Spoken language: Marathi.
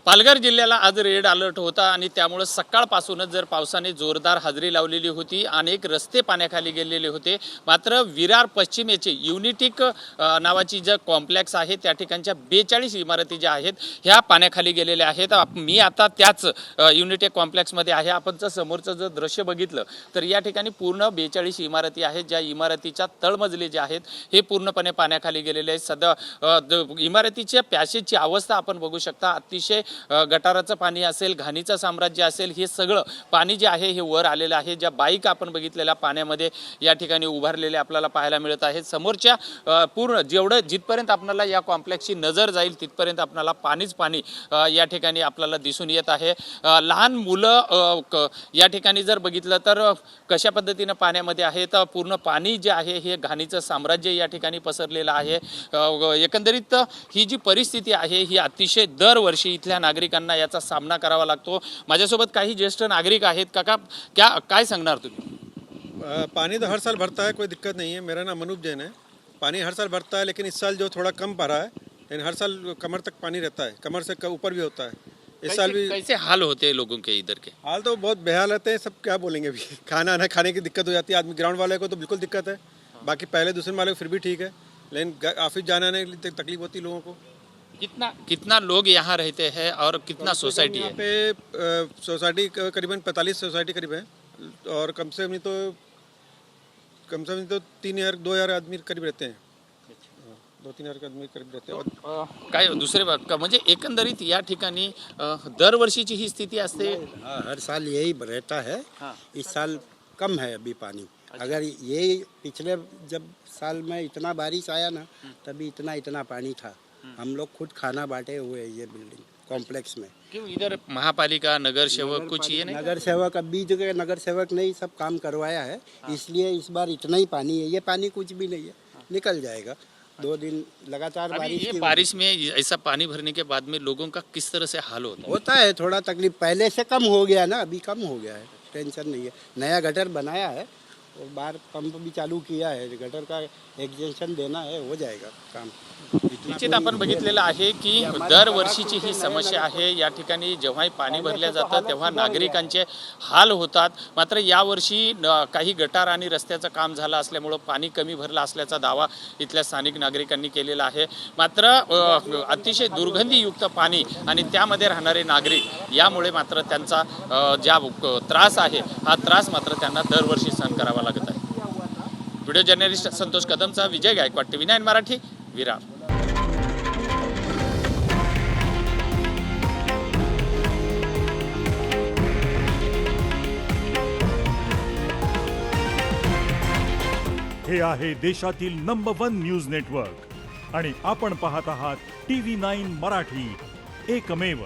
पालघर जिल्ह्याला आज रेड अलर्ट होता आणि त्यामुळे सकाळपासूनच जर पावसाने जोरदार हजेरी लावलेली होती, अनेक रस्ते पाण्याखाली गेलेले होते। मात्र विरार पश्चिमेचे युनिटिक नावाची जे कॉम्प्लेक्स आहे त्या ठिकाणच्या 42 इमारती ज्या आहेत ह्या पाण्याखाली गेलेल्या आहेत। मी आता त्याच युनिटिक कॉम्प्लेक्समध्ये आहे। आपण जर समोरचं जर दृश्य बघितलं तर या ठिकाणी पूर्ण 42 इमारती आहेत, ज्या इमारतीच्या तळमजले जे आहेत हे पूर्णपणे पाण्याखाली गेलेले आहेत। सध्या इमारतीच्या पॅसेजची अवस्था आपण बघू शकता, अतिशय गटाराचं पाणी असेल, घाणीचं साम्राज्य असेल, हे सगळं पाणी जे आहे हे वर आलेलं आहे। ज्या बाईक आपण बघितलेल्या पाण्यामध्ये या ठिकाणी उभारलेले आपल्याला पाहायला मिळत आहेत। समोरच्या पूर्ण जेवढं जिथपर्यंत आपल्याला या कॉम्प्लेक्सची नजर जाईल तिथपर्यंत आपल्याला पाणीच पाणी या ठिकाणी आपल्याला दिसून येत आहे। लहान मुलं या ठिकाणी जर बघितलं तर कशा पद्धतीने पाण्यामध्ये आहेत, पूर्ण पाणी जे आहे हे घाणीचं साम्राज्य या ठिकाणी पसरलेलं आहे। एकंदरीत ही जी परिस्थिती आहे ही अतिशय दरवर्षी इथल्या नागरिकांना याचा सामना करावा लागतो। माझ्यासोबत काही ज्येष्ठ नागरिक आहेत। काका काय सांगणार तुम्ही? पानी तो हर साल भरता है, कोई दिक्कत नहीं है। मेरा नाम अनूप जैन है। पानी हर साल भरता है, लेकिन इस साल जो थोड़ा कम भरा है, लेकिन हर साल कमर तक पानी रहता है, कमर से ऊपर भी होता है। इस साल भी कैसे हाल होते हैं लोगों के इधर के? हाल तो बहुत बेहाल रहते हैं, सब क्या बोलेंगे अभी। खाना ना खाने की दिक्कत हो जाती है, आदमी ग्राउंड वाले को तो बिल्कुल दिक्कत है, बाकी पहले दूसरे वाले को फिर भी ठीक है, लेकिन ऑफिस जाने आने के लिए तकलीफ होती है लोगों को। कितना लोग यहाँ रहते हैं और कितना सोसाइटी है? यहाँ पे सोसाइटी करीबन 45 सोसाइटी करीब है, और कम से कम 2,000 आदमी करीब रहते हैं। 2-3 आदमी करीब रहते हैं। काय दुसरे म्हणजे एकंदरीत या ठिकाणी दरवर्षीची ही स्थिती असते? हाँ, हर साल यही रहता है। इस साल कम है अभी पानी। अगर ये पिछले जब साल में इतना बारिश आया ना, तभी इतना पानी था। हम लोग खुद खाना बांटे हुए ये बिल्डिंग कॉम्प्लेक्स में। क्यों इधर महापालिका नगर सेवक कुछ ये नहीं? नगर सेवक अभी जो नगर सेवक ने सब काम करवाया है, इसलिए इस बार इतना ही पानी है। ये पानी कुछ भी नहीं है, निकल जाएगा। 2 दिन लगातार बारिश में ऐसा पानी भरने के बाद में लोगों का किस तरह से हाल होता है थोड़ा तकलीफ। पहले से कम हो गया ना, अभी कम हो गया है, टेंशन नहीं है। नया गटर बनाया है और बाहर पंप भी चालू किया है, गटर का एक्सटेंशन देना है, हो जाएगा काम। निश्चित आपण बघितलेलं आहे की दरवर्षीची ही समस्या आहे। या ठिकाणी जेव्हाही पाणी भरलं जातं तेव्हा नागरिकांचे हाल होतात। मात्र यावर्षी काही गटार आणि रस्त्याचं काम झालं असल्यामुळे पाणी कमी भरलं असल्याचा दावा इथल्या स्थानिक नागरिकांनी केलेला आहे। मात्र अतिशय दुर्गंधीयुक्त पाणी आणि त्यामध्ये राहणारे नागरिक यामुळे मात्र त्यांचा ज्या त्रास आहे हा त्रास मात्र त्यांना दरवर्षी सहन करावा लागत आहे। व्हिडिओ जर्नलिस्ट संतोष कदमचा विजय गायकवाड, TV9 मराठी, विरार। हे आहे देशातील नंबर 1 न्यूज नेटवर्क आणि आपण पाहत आहात TV9 मराठी, एकमेव।